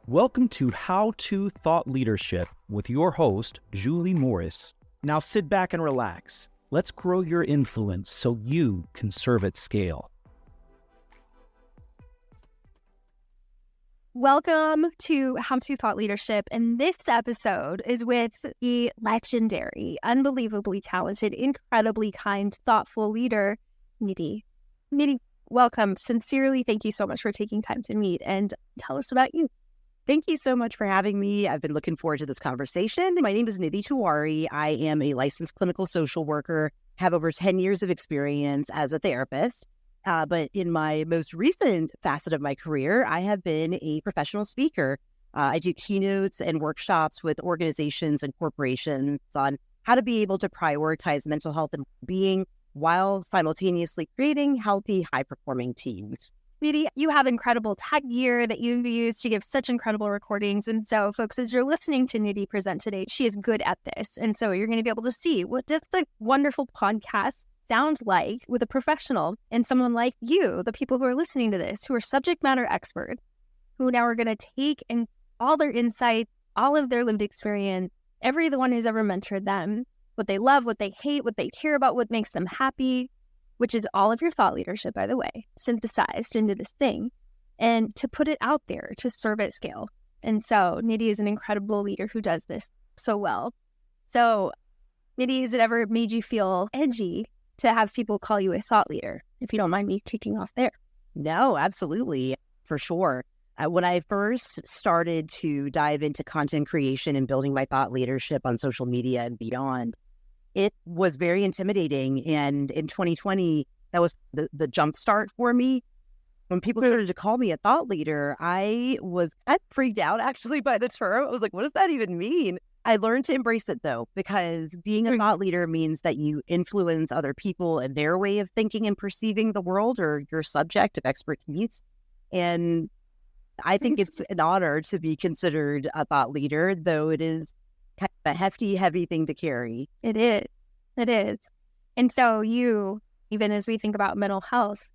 Welcome to How to Thought Leadership with your host, Julie Morris. Now sit back and relax. Let's grow your influence so you can serve at scale. Welcome to How to Thought Leadership, and this episode is with the legendary, unbelievably talented, incredibly kind, thoughtful leader, Nidhi. Nidhi, welcome. Sincerely, thank you so much for taking time to meet and tell us about you. Thank you so much for having me. I've been looking forward to this conversation. My name is Nidhi Tewari. I am a licensed clinical social worker, have over 10 years of experience as a therapist. But in my most recent facet of my career, I have been a professional speaker. I do keynotes and workshops with organizations and corporations on how to be able to prioritize mental health and well-being while simultaneously creating healthy, high-performing teams. Nidhi, you have incredible tech gear that you've used to give such incredible recordings. And so, folks, as you're listening to Nidhi present today, she is good at this. And so you're going to be able to see what does the wonderful podcast sound like with a professional and someone like you, the people who are listening to this, who are subject matter experts, who now are going to take and all their insights, all of their lived experience, everyone who's ever mentored them, what they love, what they hate, what they care about, what makes them happy, which is all of your thought leadership, by the way, synthesized into this thing, and to put it out there to serve at scale. And so Nidhi is an incredible leader who does this so well. So Nidhi, has it ever made you feel edgy to have people call you a thought leader, if you don't mind me kicking off there? No, absolutely, for sure. When I first started to dive into content creation and building my thought leadership on social media and beyond, it was very intimidating. And in 2020, that was the jump start for me. When people started to call me a thought leader, I was kind of freaked out actually by the term. I was like, what does that even mean? I learned to embrace it though, because being a thought leader means that you influence other people and their way of thinking and perceiving the world or your subject of expertise. And I think it's an honor to be considered a thought leader, though it is kind of a hefty, heavy thing to carry. It is. It is. And so you, even as we think about mental health,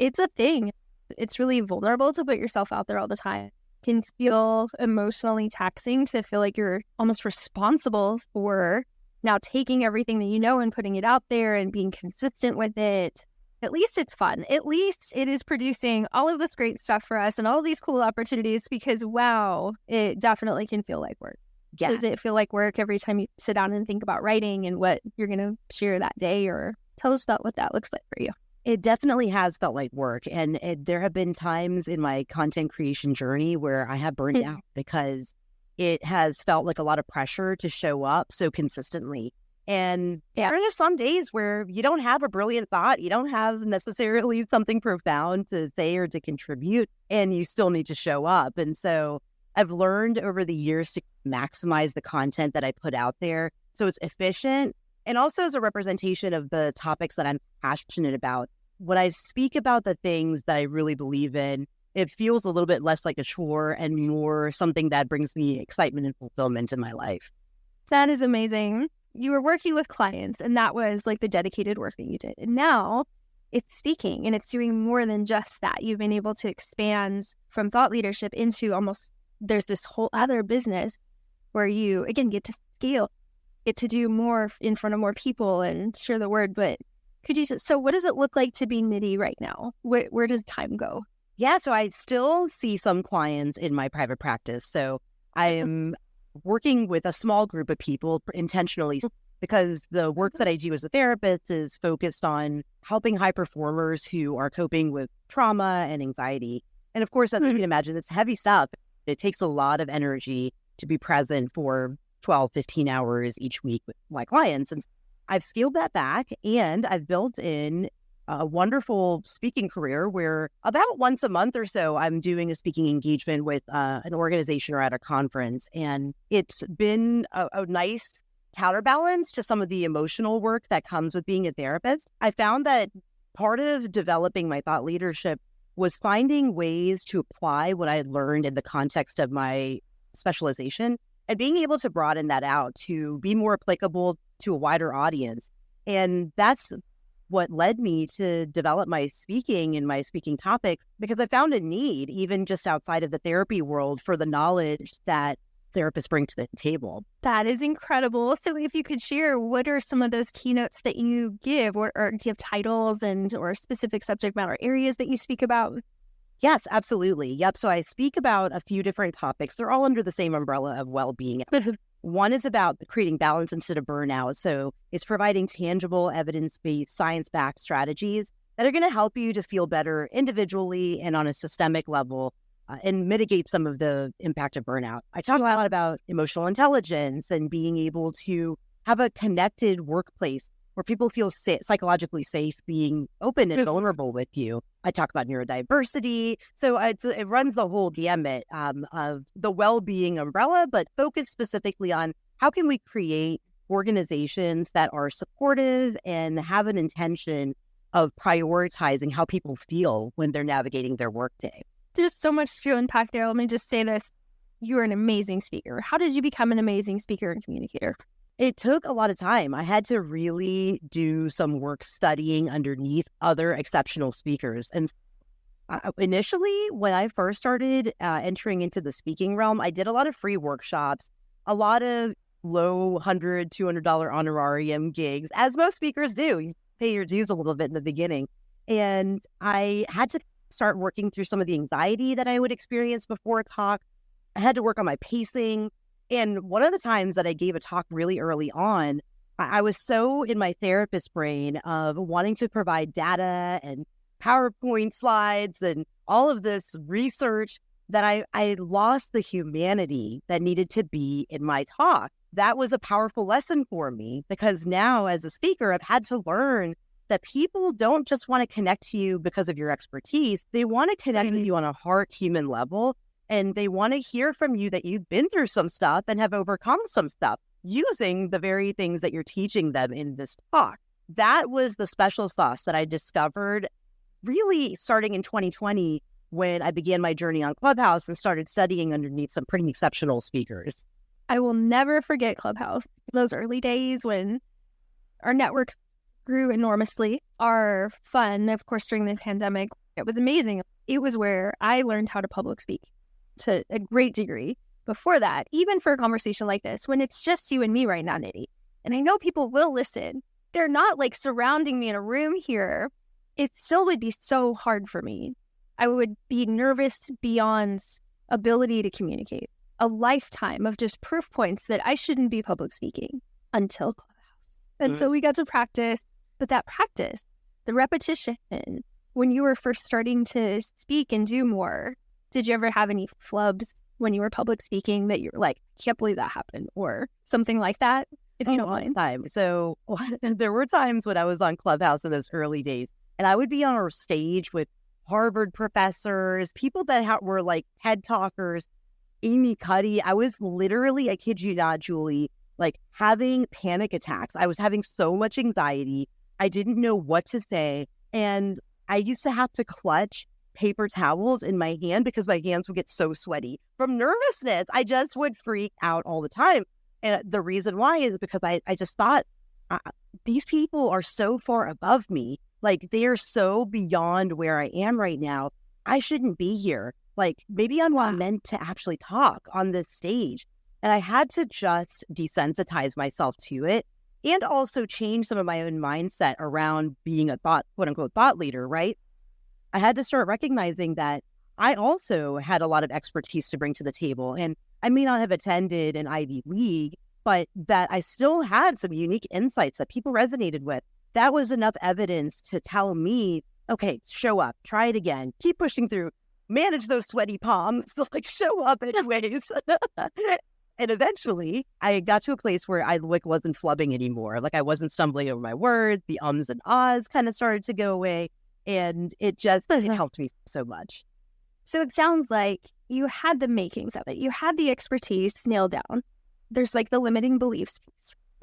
it's a thing. It's really vulnerable to put yourself out there all the time. It can feel emotionally taxing to feel like you're almost responsible for now taking everything that you know and putting it out there and being consistent with it. At least it's fun. At least it is producing all of this great stuff for us and all these cool opportunities because, wow, it definitely can feel like work. Yeah. Does it feel like work every time you sit down and think about writing and what you're going to share that day? Or tell us about what that looks like for you. It definitely has felt like work. And there have been times in my content creation journey where I have burned out because it has felt like a lot of pressure to show up so consistently. And there are some days where you don't have a brilliant thought, you don't have necessarily something profound to say or to contribute, and you still need to show up. And so I've learned over the years to maximize the content that I put out there so it's efficient and also as a representation of the topics that I'm passionate about. When I speak about the things that I really believe in, it feels a little bit less like a chore and more something that brings me excitement and fulfillment in my life. That is amazing. You were working with clients and that was like the dedicated work that you did. And now it's speaking and it's doing more than just that. You've been able to expand from thought leadership into almost, there's this whole other business where you, again, get to scale, get to do more in front of more people and share the word. But could you, so what does it look like to be Nidhi right now? Where does time go? Yeah, so I still see some clients in my private practice. So I am working with a small group of people intentionally because the work that I do as a therapist is focused on helping high performers who are coping with trauma and anxiety. And of course, as you can imagine, it's heavy stuff. It takes a lot of energy to be present for 12, 15 hours each week with my clients. And I've scaled that back and I've built in a wonderful speaking career where about once a month or so, I'm doing a speaking engagement with an organization or at a conference. And it's been a nice counterbalance to some of the emotional work that comes with being a therapist. I found that part of developing my thought leadership was finding ways to apply what I had learned in the context of my specialization and being able to broaden that out to be more applicable to a wider audience. And that's what led me to develop my speaking and my speaking topics, because I found a need, even just outside of the therapy world, for the knowledge that therapists bring to the table. That is incredible. So if you could share, what are some of those keynotes that you give, or do you have titles or specific subject matter areas that you speak about? Yes, absolutely. Yep. So I speak about a few different topics. They're all under the same umbrella of well-being. One is about creating balance instead of burnout. So it's providing tangible, evidence-based, science-backed strategies that are going to help you to feel better individually and on a systemic level, and mitigate some of the impact of burnout. I talk a lot about emotional intelligence and being able to have a connected workplace where people feel psychologically safe being open and vulnerable with you. I talk about neurodiversity. So it runs the whole gamut of the well-being umbrella, but focus specifically on how can we create organizations that are supportive and have an intention of prioritizing how people feel when they're navigating their workday. There's so much to unpack there. Let me just say this. You're an amazing speaker. How did you become an amazing speaker and communicator? It took a lot of time. I had to really do some work studying underneath other exceptional speakers. And initially, when I first started entering into the speaking realm, I did a lot of free workshops, a lot of low $100, $200 honorarium gigs, as most speakers do. You pay your dues a little bit in the beginning. And I had to start working through some of the anxiety that I would experience before a talk. I had to work on my pacing. And one of the times that I gave a talk really early on, I was so in my therapist brain of wanting to provide data and PowerPoint slides and all of this research that I lost the humanity that needed to be in my talk. That was a powerful lesson for me, because now as a speaker, I've had to learn that people don't just want to connect to you because of your expertise. They want to connect with you on a heart human level. And they want to hear from you that you've been through some stuff and have overcome some stuff using the very things that you're teaching them in this talk. That was the special sauce that I discovered really starting in 2020 when I began my journey on Clubhouse and started studying underneath some pretty exceptional speakers. I will never forget Clubhouse. Those early days when our networks grew enormously. Our fun, of course, during the pandemic, it was amazing. It was where I learned how to public speak to a great degree. Before that, even for a conversation like this, when it's just you and me right now, Nidhi, and I know people will listen, they're not like surrounding me in a room here. It still would be so hard for me. I would be nervous beyond ability to communicate. A lifetime of just proof points that I shouldn't be public speaking until Clubhouse. And so we got to practice, but that practice, the repetition, when you were first starting to speak and do more, did you ever have any flubs when you were public speaking that you're like, can't believe that happened, or something like that, if you don't mind? So there were times when I was on Clubhouse in those early days, and I would be on a stage with Harvard professors, people that were like TED talkers, Amy Cuddy. I was literally, I kid you not, Julie, like having panic attacks. I was having so much anxiety. I didn't know what to say. And I used to have to clutch paper towels in my hand because my hands would get so sweaty from nervousness. I just would freak out all the time. And the reason why is because I just thought, these people are so far above me. Like, they are so beyond where I am right now. I shouldn't be here. Like, maybe I'm not meant to actually talk on this stage. And I had to just desensitize myself to it, and also change some of my own mindset around being a quote unquote thought leader, right? I had to start recognizing that I also had a lot of expertise to bring to the table. And I may not have attended an Ivy League, but that I still had some unique insights that people resonated with. That was enough evidence to tell me, okay, show up, try it again, keep pushing through, manage those sweaty palms, like show up anyways. And eventually I got to a place where I wasn't flubbing anymore. Like, I wasn't stumbling over my words. The ums and ahs kind of started to go away. And it helped me so much. So it sounds like you had the makings of it. You had the expertise nailed down. There's like the limiting beliefs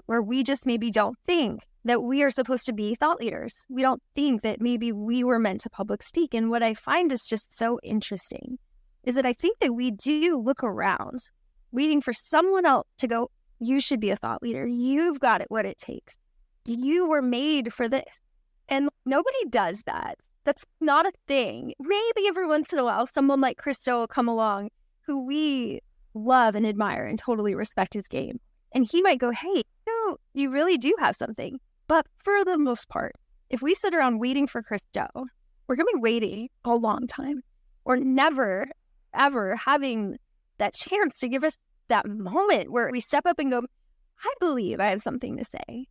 where we just maybe don't think that we are supposed to be thought leaders. We don't think that maybe we were meant to public speak. And what I find is just so interesting is that I think that we do look around waiting for someone else to go, you should be a thought leader. You've got it, what it takes. You were made for this. And nobody does that. That's not a thing. Maybe every once in a while, someone like Christo will come along who we love and admire and totally respect his game. And he might go, hey, you really do have something. But for the most part, if we sit around waiting for Christo, we're going to be waiting a long time. Or never, ever having that chance to give us that moment where we step up and go, I believe I have something to say.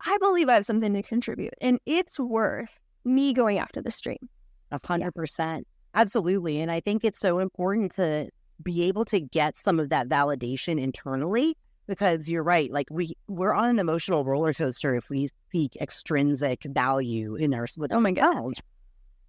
I believe I have something to contribute. And it's worth me going after the stream. 100%. Absolutely. And I think it's so important to be able to get some of that validation internally, because you're right. Like we're on an emotional roller coaster if we seek extrinsic value in our with oh my God.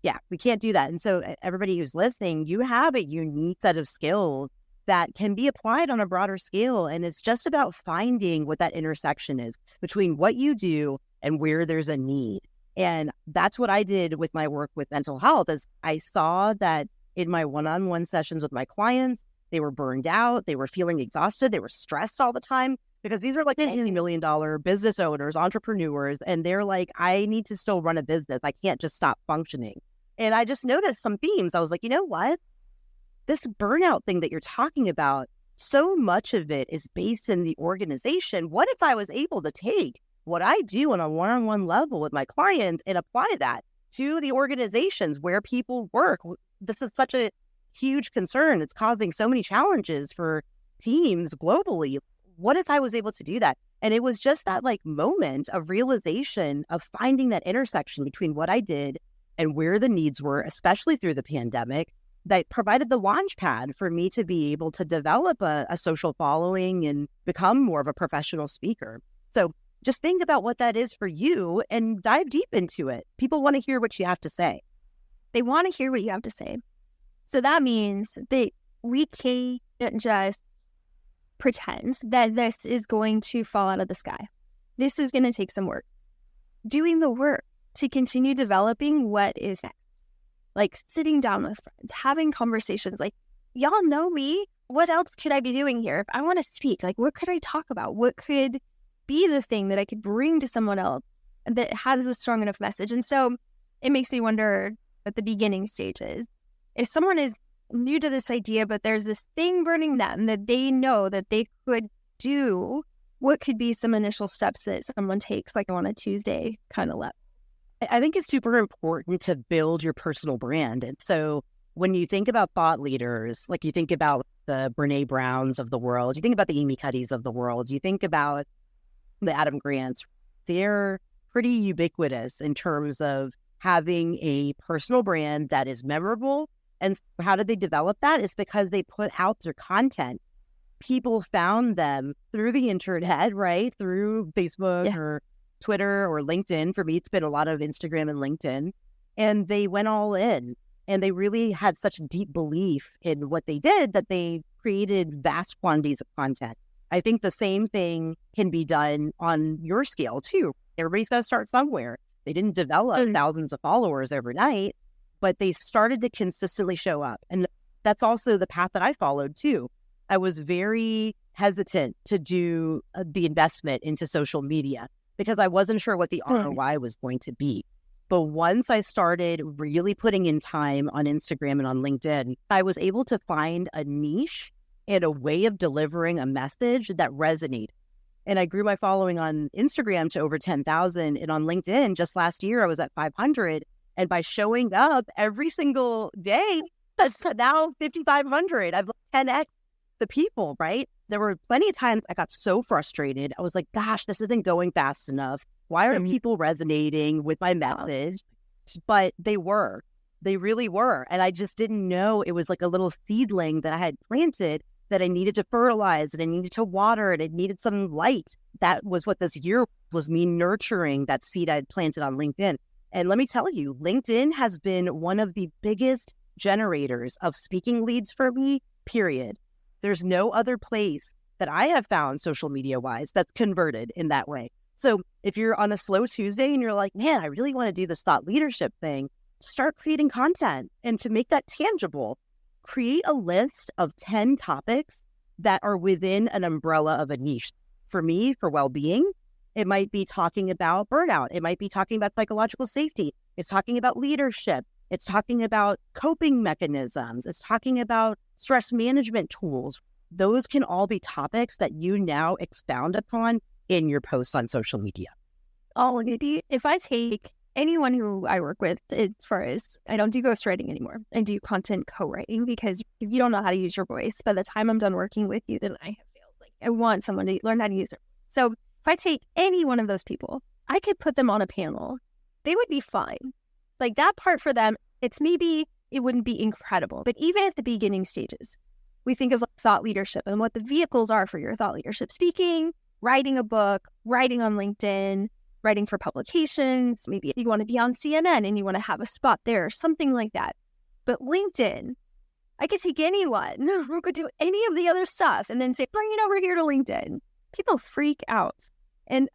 Yeah, we can't do that. And so everybody who's listening, you have a unique set of skills that can be applied on a broader scale. And it's just about finding what that intersection is between what you do and where there's a need. And that's what I did with my work with mental health, is I saw that in my one-on-one sessions with my clients, they were burned out, they were feeling exhausted, they were stressed all the time, because these are like multi-million-dollar business owners, entrepreneurs, and they're like, I need to still run a business. I can't just stop functioning. And I just noticed some themes. I was like, you know what? This burnout thing that you're talking about, so much of it is based in the organization. What if I was able to take what I do on a one-on-one level with my clients and apply that to the organizations where people work? This is such a huge concern. It's causing so many challenges for teams globally. What if I was able to do that? And it was just that like moment of realization of finding that intersection between what I did and where the needs were, especially through the pandemic, that provided the launch pad for me to be able to develop a social following and become more of a professional speaker. So just think about what that is for you and dive deep into it. People want to hear what you have to say. They want to hear what you have to say. So that means that we can't just pretend that this is going to fall out of the sky. This is going to take some work. Doing the work to continue developing what is next. Like sitting down with friends, having conversations like, y'all know me. What else could I be doing here? If I want to speak, like, what could I talk about? What could be the thing that I could bring to someone else that has a strong enough message? And so it makes me wonder at the beginning stages, if someone is new to this idea, but there's this thing burning them that they know that they could do, what could be some initial steps that someone takes, like on a Tuesday kind of level? I think it's super important to build your personal brand. And so when you think about thought leaders, like you think about the Brene Browns of the world, you think about the Amy Cuddys of the world, you think about the Adam Grants, they're pretty ubiquitous in terms of having a personal brand that is memorable. And how did they develop that? It's because they put out their content. People found them through the internet, right? Through Facebook or Twitter or LinkedIn. For me, it's been a lot of Instagram and LinkedIn. And they went all in. And they really had such deep belief in what they did that they created vast quantities of content. I think the same thing can be done on your scale, too. Everybody's got to start somewhere. They didn't develop thousands of followers overnight, but they started to consistently show up. And that's also the path that I followed, too. I was very hesitant to do the investment into social media because I wasn't sure what the ROI was going to be. But once I started really putting in time on Instagram and on LinkedIn, I was able to find a niche and a way of delivering a message that resonated. And I grew my following on Instagram to over 10,000. And on LinkedIn, just last year, I was at 500. And by showing up every single day, that's now 5,500. I've 10x the people, right? There were plenty of times I got so frustrated. I was like, gosh, this isn't going fast enough. Why aren't people resonating with my message? But they were. They really were. And I just didn't know it was like a little seedling that I had planted that I needed to fertilize and I needed to water and it needed some light. That was what this year was, me nurturing that seed I had planted on LinkedIn. And let me tell you, LinkedIn has been one of the biggest generators of speaking leads for me, period. There's no other place that I have found social media-wise that's converted in that way. So if you're on a slow Tuesday and you're like, man, I really want to do this thought leadership thing, start creating content. And to make that tangible, create a list of 10 topics that are within an umbrella of a niche. For me, for well-being, It might be talking about burnout. It might be talking about psychological safety. It's talking about leadership. It's talking about coping mechanisms. It's talking about stress management tools. Those can all be topics that you now expound upon in your posts on social media. Oh, Nidhi, if I take anyone who I work with, as far as I don't do ghostwriting anymore, I do content co-writing, because if you don't know how to use your voice, by the time I'm done working with you, then I have failed. Like, I want someone to learn how to use it. So if I take any one of those people, I could put them on a panel. They would be fine. Like, that part for them, it wouldn't be incredible. But even at the beginning stages, we think of thought leadership and what the vehicles are for your thought leadership: speaking, writing a book, writing on LinkedIn, writing for publications. Maybe you want to be on CNN and you want to have a spot there, something like that. But LinkedIn, I could take anyone who could do any of the other stuff and then say, bring it over here to LinkedIn. People freak out. And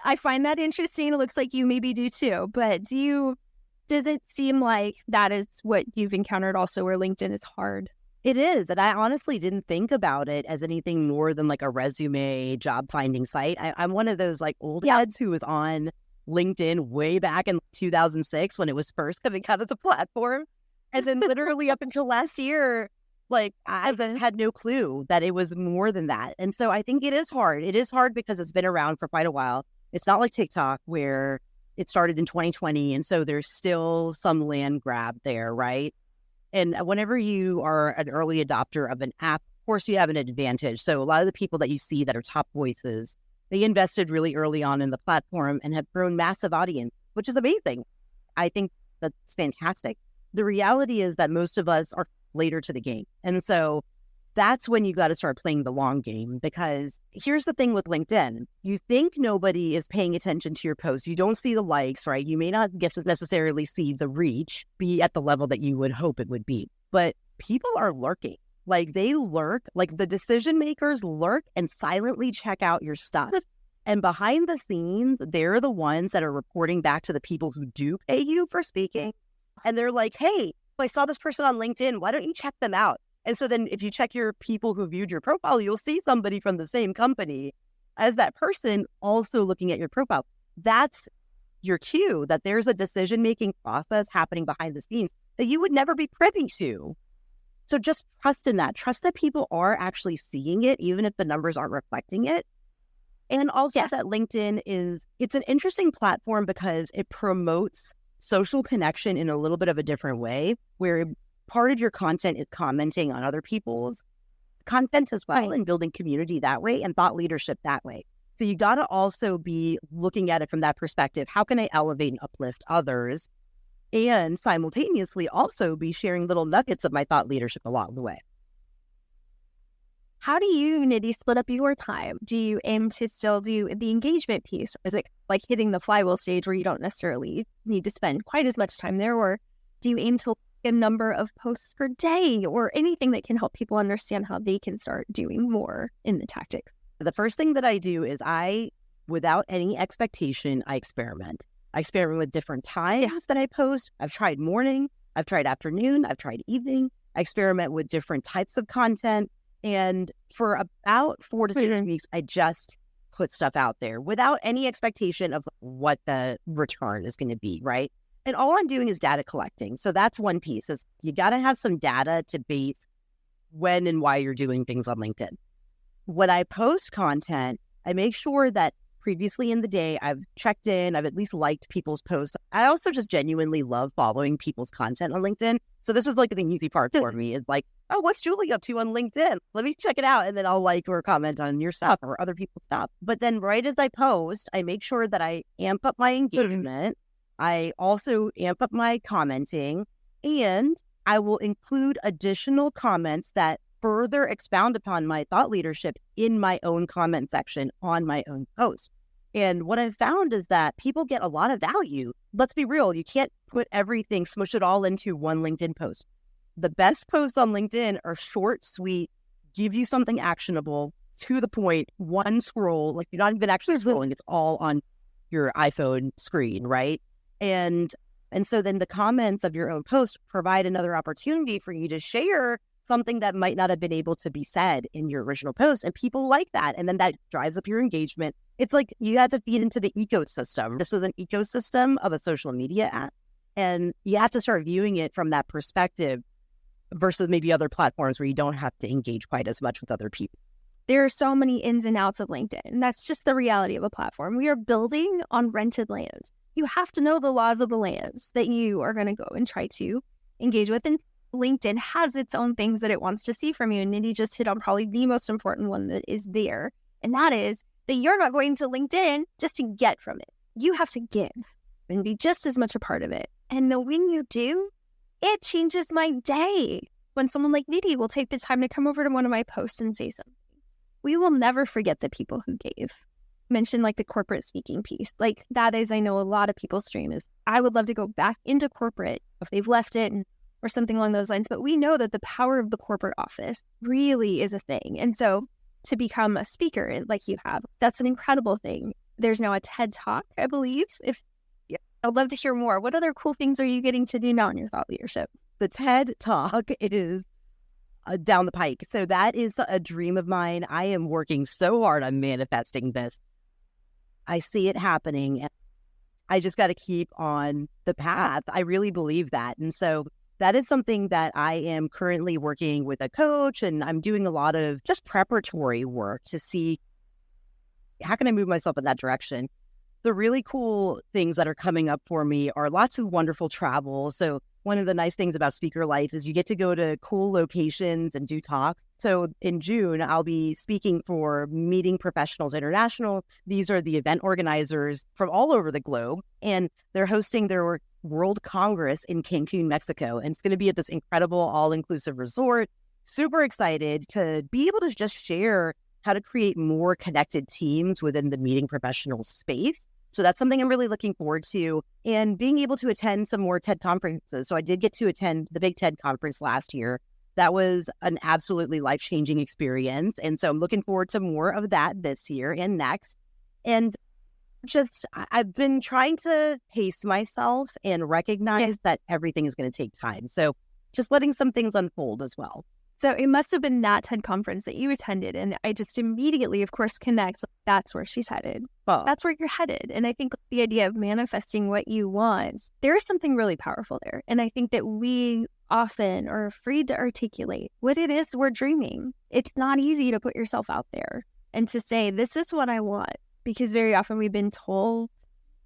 I find that interesting. It looks like you maybe do too. But does it seem like that is what you've encountered also, where LinkedIn is hard? It is. And I honestly didn't think about it as anything more than like a resume job finding site. I'm one of those like old heads who was on LinkedIn way back in 2006 when it was first coming out of the platform. And then literally up until last year, like, I just had no clue that it was more than that. And so I think it is hard. It is hard because it's been around for quite a while. It's not like TikTok, where it started in 2020. And so there's still some land grab there, right? And whenever you are an early adopter of an app, of course, you have an advantage. So a lot of the people that you see that are top voices, they invested really early on in the platform and have grown massive audience, which is amazing. I think that's fantastic. The reality is that most of us are later to the game. And so that's when you got to start playing the long game, because here's the thing with LinkedIn. You think nobody is paying attention to your posts. You don't see the likes, right? You may not get to necessarily see the reach be at the level that you would hope it would be, but people are lurking. Like, they lurk, like the decision makers lurk and silently check out your stuff. And behind the scenes, they're the ones that are reporting back to the people who do pay you for speaking. And they're like, hey, I saw this person on LinkedIn. Why don't you check them out? And so then if you check your people who viewed your profile, you'll see somebody from the same company as that person also looking at your profile. That's your cue that there's a decision-making process happening behind the scenes that you would never be privy to. So just trust in that. Trust that people are actually seeing it, even if the numbers aren't reflecting it. And also that LinkedIn it's an interesting platform because it promotes social connection in a little bit of a different way, where part of your content is commenting on other people's content as well, and building community that way and thought leadership that way. So you got to also be looking at it from that perspective. How can I elevate and uplift others, and simultaneously also be sharing little nuggets of my thought leadership along the way? How do you, Nidhi, split up your time? Do you aim to still do the engagement piece? Is it like hitting the flywheel stage where you don't necessarily need to spend quite as much time there? Or do you aim to a number of posts per day, or anything that can help people understand how they can start doing more in the tactics? The first thing that I do is without any expectation, I experiment. I experiment with different times that I post. I've tried morning, I've tried afternoon, I've tried evening. I experiment with different types of content. And for about 4 to 6 weeks, I just put stuff out there without any expectation of what the return is going to be, right? And all I'm doing is data collecting. So that's one piece, is you got to have some data to base when and why you're doing things on LinkedIn. When I post content, I make sure that previously in the day, I've checked in, I've at least liked people's posts. I also just genuinely love following people's content on LinkedIn. So this is like the easy part for me, is like, oh, what's Julie up to on LinkedIn? Let me check it out. And then I'll like or comment on your stuff or other people's stuff. But then right as I post, I make sure that I amp up my engagement. I also amp up my commenting, and I will include additional comments that further expound upon my thought leadership in my own comment section on my own post. And what I've found is that people get a lot of value. Let's be real. You can't put everything, smush it all into one LinkedIn post. The best posts on LinkedIn are short, sweet, give you something actionable, to the point, one scroll, like you're not even actually scrolling, it's all on your iPhone screen, right? And so then the comments of your own post provide another opportunity for you to share something that might not have been able to be said in your original post. And people like that. And then that drives up your engagement. It's like you have to feed into the ecosystem. This is an ecosystem of a social media app. And you have to start viewing it from that perspective versus maybe other platforms where you don't have to engage quite as much with other people. There are so many ins and outs of LinkedIn. And that's just the reality of a platform. We are building on rented land. You have to know the laws of the lands that you are going to go and try to engage with. And LinkedIn has its own things that it wants to see from you. And Nidhi just hit on probably the most important one that is there. And that is that you're not going to LinkedIn just to get from it. You have to give and be just as much a part of it. And then when you do, it changes my day. When someone like Nidhi will take the time to come over to one of my posts and say something. We will never forget the people who gave. Mention like the corporate speaking piece. Like that is, I know a lot of people's dream is, I would love to go back into corporate if they've left it or something along those lines. But we know that the power of the corporate office really is a thing. And so to become a speaker like you have, that's an incredible thing. There's now a TED Talk, I believe. I'd love to hear more. What other cool things are you getting to do now in your thought leadership? The TED Talk is down the pike. So that is a dream of mine. I am working so hard on manifesting this. I see it happening. And I just got to keep on the path. I really believe that. And so that is something that I am currently working with a coach, and I'm doing a lot of just preparatory work to see how can I move myself in that direction. The really cool things that are coming up for me are lots of wonderful travel. So one of the nice things about Speaker Life is you get to go to cool locations and do talks. So in June, I'll be speaking for Meeting Professionals International. These are the event organizers from all over the globe, and they're hosting their World Congress in Cancun, Mexico. And it's going to be at this incredible all-inclusive resort. Super excited to be able to just share how to create more connected teams within the meeting professionals space. So that's something I'm really looking forward to, and being able to attend some more TED conferences. So I did get to attend the big TED conference last year. That was an absolutely life-changing experience. And so I'm looking forward to more of that this year and next. And just, I've been trying to pace myself and recognize that everything is going to take time. So just letting some things unfold as well. So it must have been that TED conference that you attended. And I just immediately, of course, connect. That's where she's headed. Oh. That's where you're headed. And I think the idea of manifesting what you want, there is something really powerful there. And I think that we often are afraid to articulate what it is we're dreaming. It's not easy to put yourself out there and to say, this is what I want. Because very often we've been told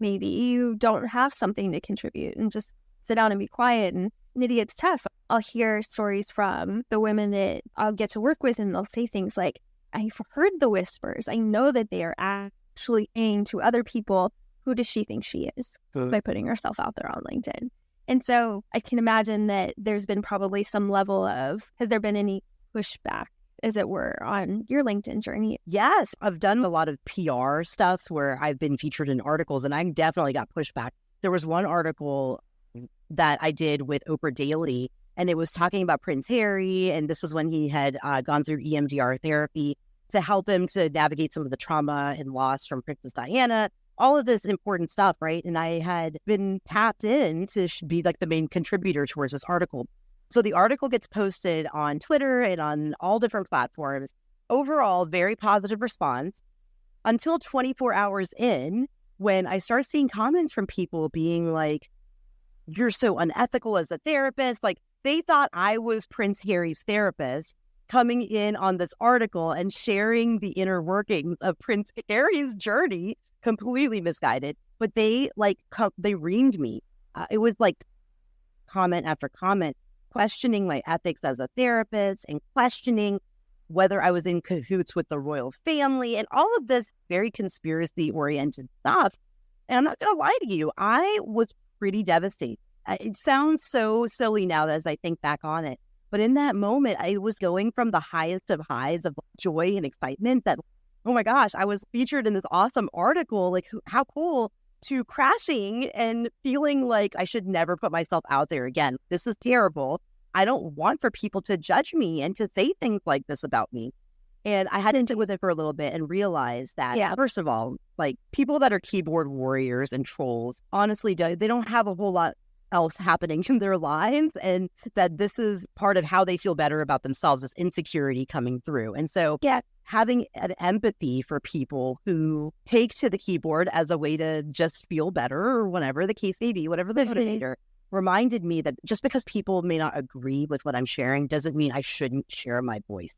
maybe you don't have something to contribute and just sit down and be quiet. And Nidhi, it's tough. I'll hear stories from the women that I'll get to work with, and they'll say things like, I've heard the whispers. I know that they are actually saying to other people, who does she think she is by putting herself out there on LinkedIn? And so I can imagine that there's been probably some level of, has there been any pushback, as it were, on your LinkedIn journey? Yes, I've done a lot of PR stuff where I've been featured in articles, and I definitely got pushback. There was one article that I did with Oprah Daily, and it was talking about Prince Harry, and this was when he had gone through EMDR therapy to help him to navigate some of the trauma and loss from Princess Diana, all of this important stuff, right? And I had been tapped in to be like the main contributor towards this article. So the article gets posted on Twitter and on all different platforms. Overall, very positive response until 24 hours in, when I start seeing comments from people being like, you're so unethical as a therapist. Like, they thought I was Prince Harry's therapist coming in on this article and sharing the inner workings of Prince Harry's journey, completely misguided. But they they reamed me. It was like comment after comment, questioning my ethics as a therapist and questioning whether I was in cahoots with the royal family and all of this very conspiracy-oriented stuff. And I'm not going to lie to you, I was pretty devastated. It sounds so silly now as I think back on it. But in that moment, I was going from the highest of highs of joy and excitement that, oh my gosh, I was featured in this awesome article. Like, how cool, to crashing and feeling like I should never put myself out there again. This is terrible. I don't want for people to judge me and to say things like this about me. And I had to sit with it for a little bit and realize that, first of all, like, people that are keyboard warriors and trolls, honestly, they don't have a whole lot else happening in their lives, and that this is part of how they feel better about themselves, this insecurity coming through. And so having an empathy for people who take to the keyboard as a way to just feel better, or whatever the case may be, whatever the motivator, reminded me that just because people may not agree with what I'm sharing doesn't mean I shouldn't share my voice.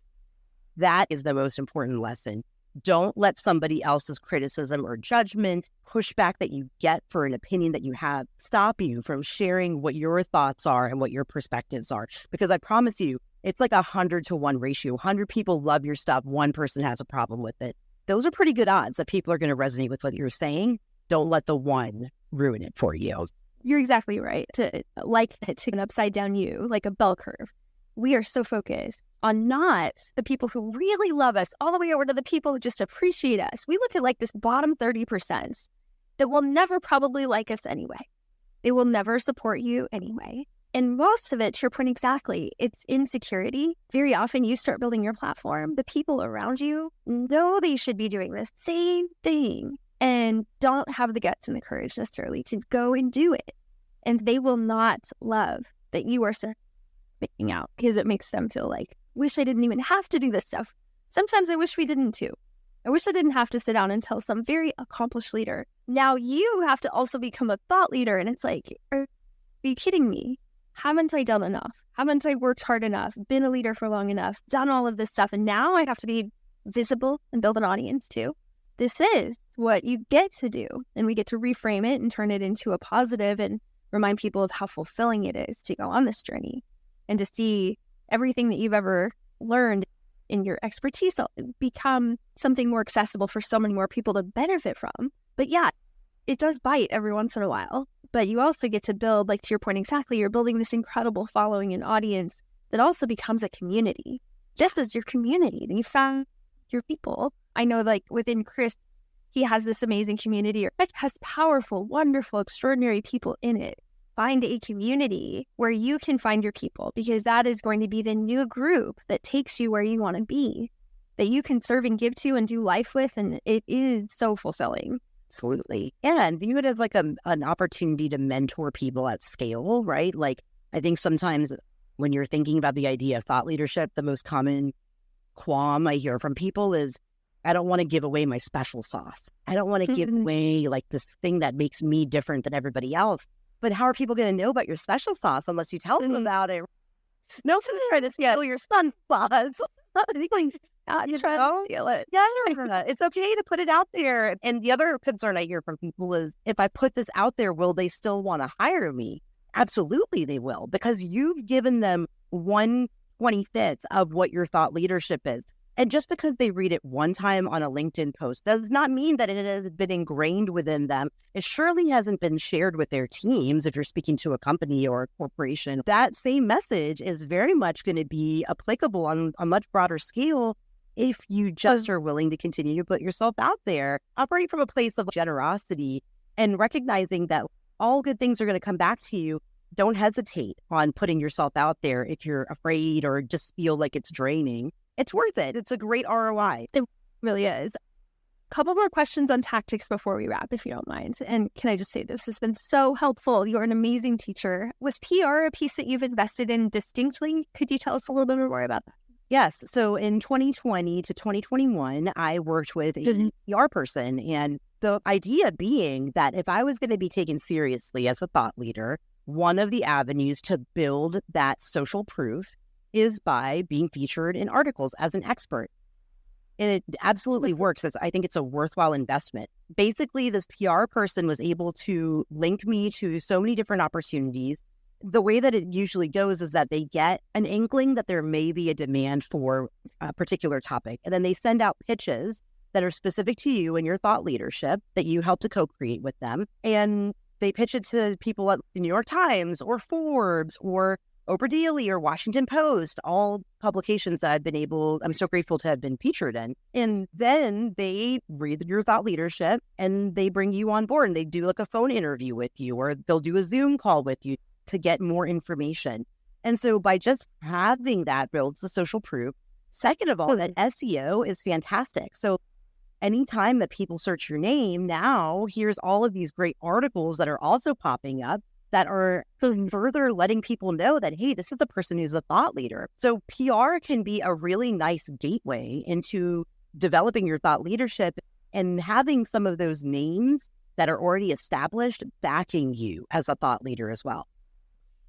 That is the most important lesson. Don't let somebody else's criticism or judgment, pushback that you get for an opinion that you have, stop you from sharing what your thoughts are and what your perspectives are. Because I promise you, it's like 100-to-1 ratio. 100 people love your stuff. 1 person has a problem with it. Those are pretty good odds that people are going to resonate with what you're saying. Don't let the one ruin it for you. You're exactly right. To like it to an upside down U, like a bell curve. We are so focused on not the people who really love us all the way over to the people who just appreciate us. We look at like this bottom 30% that will never probably like us anyway. They will never support you anyway. And most of it, to your point exactly, it's insecurity. Very often you start building your platform. The people around you know they should be doing the same thing and don't have the guts and the courage necessarily to go and do it. And they will not love that you are speaking out because it makes them feel like, wish I didn't even have to do this stuff. Sometimes I wish we didn't too. I wish I didn't have to sit down and tell some very accomplished leader. Now you have to also become a thought leader. And it's like, are you kidding me? Haven't I done enough? Haven't I worked hard enough? Been a leader for long enough? Done all of this stuff? And now I have to be visible and build an audience too. This is what you get to do. And we get to reframe it and turn it into a positive and remind people of how fulfilling it is to go on this journey and to see everything that you've ever learned in your expertise become something more accessible for so many more people to benefit from. But yeah, it does bite every once in a while. But you also get to build, like to your point exactly, you're building this incredible following and audience that also becomes a community. This is your community. And you found your people. I know like within Chris, he has this amazing community that has powerful, wonderful, extraordinary people in it. Find a community where you can find your people, because that is going to be the new group that takes you where you want to be, that you can serve and give to and do life with. And it is so fulfilling. Absolutely. And view it as like an opportunity to mentor people at scale, right? Like, I think sometimes when you're thinking about the idea of thought leadership, the most common qualm I hear from people is, I don't want to give away my special sauce. I don't want to give away like this thing that makes me different than everybody else. But how are people going to know about your special sauce unless you tell them about it? No one's trying to steal your special sauce. Try to steal it. Yeah, it's okay to put it out there. And the other concern I hear from people is, if I put this out there, will they still want to hire me? Absolutely they will, because you've given them 1/25th of what your thought leadership is. And just because they read it one time on a LinkedIn post does not mean that it has been ingrained within them. It surely hasn't been shared with their teams. If you're speaking to a company or a corporation, that same message is very much going to be applicable on a much broader scale if you just are willing to continue to put yourself out there. Operate from a place of generosity and recognizing that all good things are going to come back to you. Don't hesitate on putting yourself out there if you're afraid or just feel like it's draining. It's worth it. It's a great ROI. It really is. A couple more questions on tactics before we wrap, if you don't mind. And can I just say, this has been so helpful. You're an amazing teacher. Was PR a piece that you've invested in distinctly? Could you tell us a little bit more about that? Yes. So in 2020 to 2021, I worked with a PR person. And the idea being that if I was going to be taken seriously as a thought leader, one of the avenues to build that social proof is by being featured in articles as an expert. And it absolutely works. I think it's a worthwhile investment. Basically, this PR person was able to link me to so many different opportunities. The way that it usually goes is that they get an inkling that there may be a demand for a particular topic. And then they send out pitches that are specific to you and your thought leadership that you help to co-create with them. And they pitch it to people at the New York Times or Forbes or Oprah Daily or Washington Post, all publications that I'm so grateful to have been featured in. And then they read your thought leadership and they bring you on board and they do like a phone interview with you, or they'll do a Zoom call with you to get more information. And so by just having that builds the social proof. Second of all, that SEO is fantastic. So anytime that people search your name now, here's all of these great articles that are also popping up that are further letting people know that, hey, this is the person who's a thought leader. So PR can be a really nice gateway into developing your thought leadership and having some of those names that are already established backing you as a thought leader as well.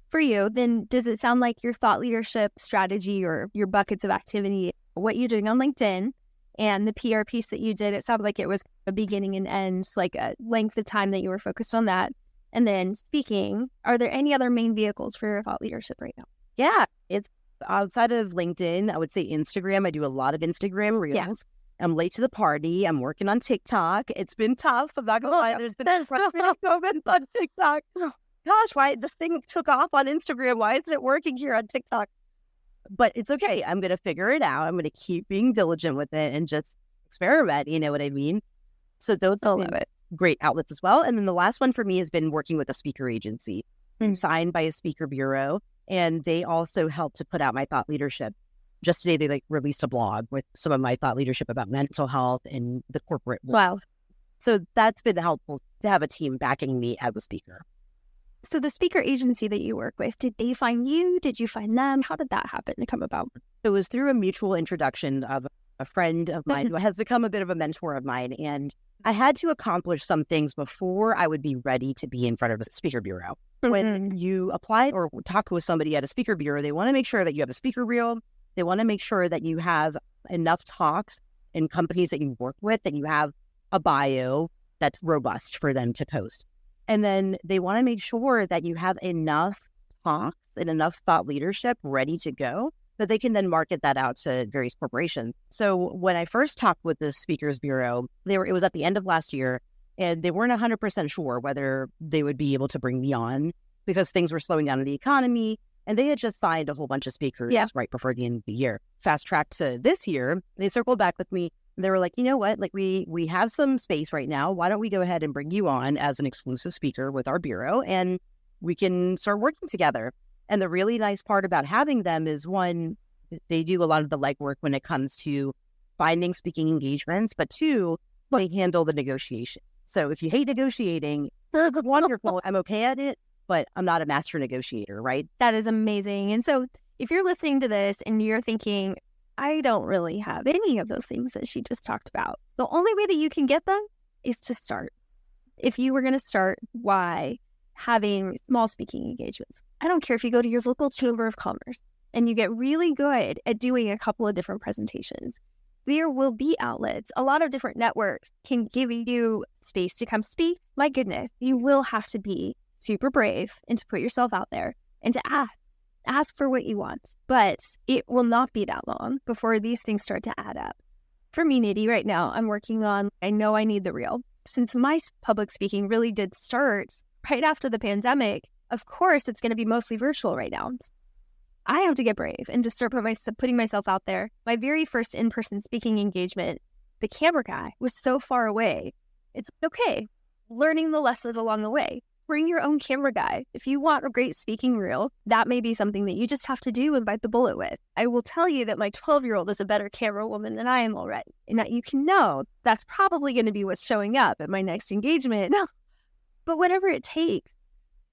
For you, then does it sound like your thought leadership strategy or your buckets of activity, what you're doing on LinkedIn and the PR piece that you did, it sounds like it was a beginning and end, like a length of time that you were focused on that. And then speaking, are there any other main vehicles for your thought leadership right now? Yeah, it's outside of LinkedIn. I would say Instagram. I do a lot of Instagram reels. Yeah. I'm late to the party. I'm working on TikTok. It's been tough. I'm not going to lie. There's been frustrating moments on TikTok. Gosh, why this thing took off on Instagram? Why isn't it working here on TikTok? But it's okay. I'm going to figure it out. I'm going to keep being diligent with it and just experiment. You know what I mean? So those are great outlets as well. And then the last one for me has been working with a speaker agency. I'm signed by a speaker bureau, and they also help to put out my thought leadership. Just today, they released a blog with some of my thought leadership about mental health and the corporate world. Wow. So that's been helpful to have a team backing me as a speaker. So the speaker agency that you work with, did they find you? Did you find them? How did that happen to come about? It was through a mutual introduction of a friend of mine who has become a bit of a mentor of mine. And I had to accomplish some things before I would be ready to be in front of a speaker bureau. When you apply or talk with somebody at a speaker bureau, they want to make sure that you have a speaker reel. They want to make sure that you have enough talks in companies that you work with, that you have a bio that's robust for them to post. And then they want to make sure that you have enough talks and enough thought leadership ready to go that they can then market that out to various corporations. So when I first talked with the Speakers Bureau, it was at the end of last year, and they weren't 100% sure whether they would be able to bring me on because things were slowing down in the economy. And they had just signed a whole bunch of speakers right before the end of the year. Fast track to this year, they circled back with me. They were like, you know what, we have some space right now. Why don't we go ahead and bring you on as an exclusive speaker with our bureau, and we can start working together. And the really nice part about having them is, one, they do a lot of the legwork when it comes to finding speaking engagements, but two, they handle the negotiation. So if you hate negotiating, wonderful. I'm okay at it, but I'm not a master negotiator, right? That is amazing. And so if you're listening to this and you're thinking, I don't really have any of those things that she just talked about, the only way that you can get them is to start. If you were going to start, why? Having small speaking engagements. I don't care if you go to your local chamber of commerce and you get really good at doing a couple of different presentations. There will be outlets. A lot of different networks can give you space to come speak. My goodness, you will have to be super brave and to put yourself out there and to ask for what you want. But it will not be that long before these things start to add up. For me, Nidhi, right now, I'm working on, I know I need the reel. Since my public speaking really did start right after the pandemic, of course, it's going to be mostly virtual right now. I have to get brave and just start putting myself out there. My very first in-person speaking engagement, the camera guy was so far away. It's okay. Learning the lessons along the way. Bring your own camera guy. If you want a great speaking reel, that may be something that you just have to do and bite the bullet with. I will tell you that my 12-year-old is a better camera woman than I am already. And that you can know that's probably going to be what's showing up at my next engagement. But whatever it takes,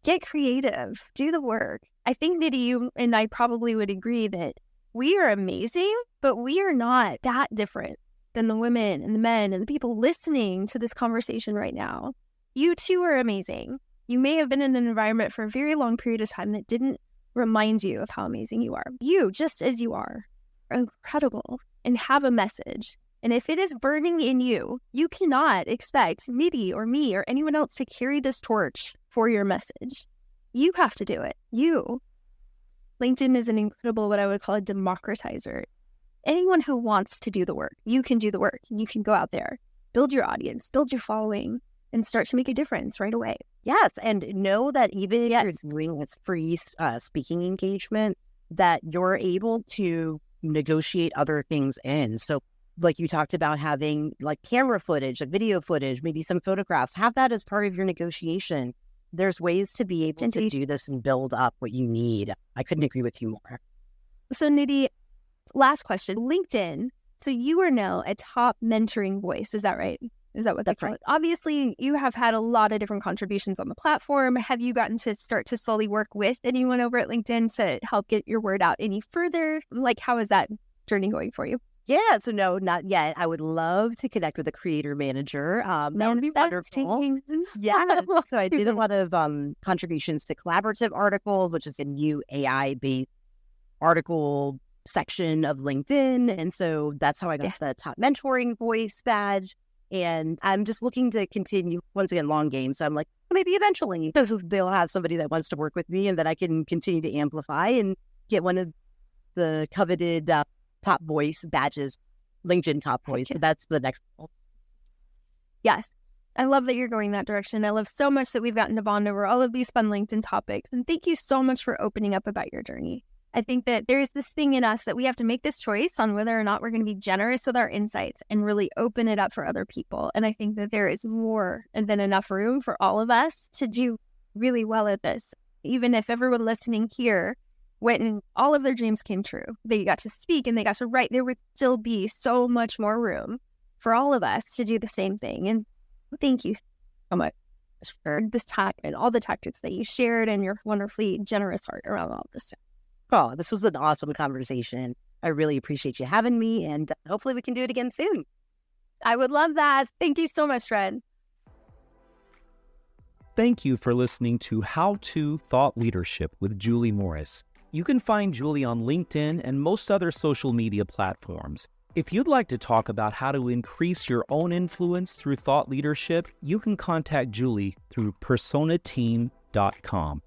get creative, do the work. I think that you and I probably would agree that we are amazing, but we are not that different than the women and the men and the people listening to this conversation right now. You too are amazing. You may have been in an environment for a very long period of time that didn't remind you of how amazing you are. You, just as you are incredible and have a message. And if it is burning in you, you cannot expect Nidhi or me or anyone else to carry this torch for your message. You have to do it. You. LinkedIn is an incredible, what I would call a democratizer. Anyone who wants to do the work, you can do the work. You can go out there, build your audience, build your following, and start to make a difference right away. Yes, and know that even if you're doing this free speaking engagement, that you're able to negotiate other things in. So like you talked about having like camera footage, like video footage, maybe some photographs, have that as part of your negotiation. There's ways to be able to do this and build up what you need. I couldn't agree with you more. So Nidhi, last question, LinkedIn. So you are now a top mentoring voice, is that right? Is that what they That's call right. it? Obviously, you have had a lot of different contributions on the platform. Have you gotten to start to slowly work with anyone over at LinkedIn to help get your word out any further? Like, how is that journey going for you? Yeah, so no, not yet. I would love to connect with a creator manager. That would be wonderful. Yeah. So I did a lot of contributions to collaborative articles, which is a new AI-based article section of LinkedIn. And so that's how I got the top mentoring voice badge. And I'm just looking to continue, once again, long game. So I'm like, maybe eventually they'll have somebody that wants to work with me and that I can continue to amplify and get one of the coveted top voice badges, LinkedIn top voice. So that's the next goal. Yes. I love that you're going that direction. I love so much that we've gotten to bond over all of these fun LinkedIn topics. And thank you so much for opening up about your journey. I think that there's this thing in us that we have to make this choice on whether or not we're going to be generous with our insights and really open it up for other people. And I think that there is more than enough room for all of us to do really well at this. Even if everyone listening here, when all of their dreams came true, they got to speak and they got to write, there would still be so much more room for all of us to do the same thing. And thank you so much for this time and all the tactics that you shared and your wonderfully generous heart around all this stuff. Oh, this was an awesome conversation. I really appreciate you having me, and hopefully we can do it again soon. I would love that. Thank you so much, Fred. Thank you for listening to How to Thought Leadership with Julie Morris. You can find Julie on LinkedIn and most other social media platforms. If you'd like to talk about how to increase your own influence through thought leadership, you can contact Julie through personateam.com.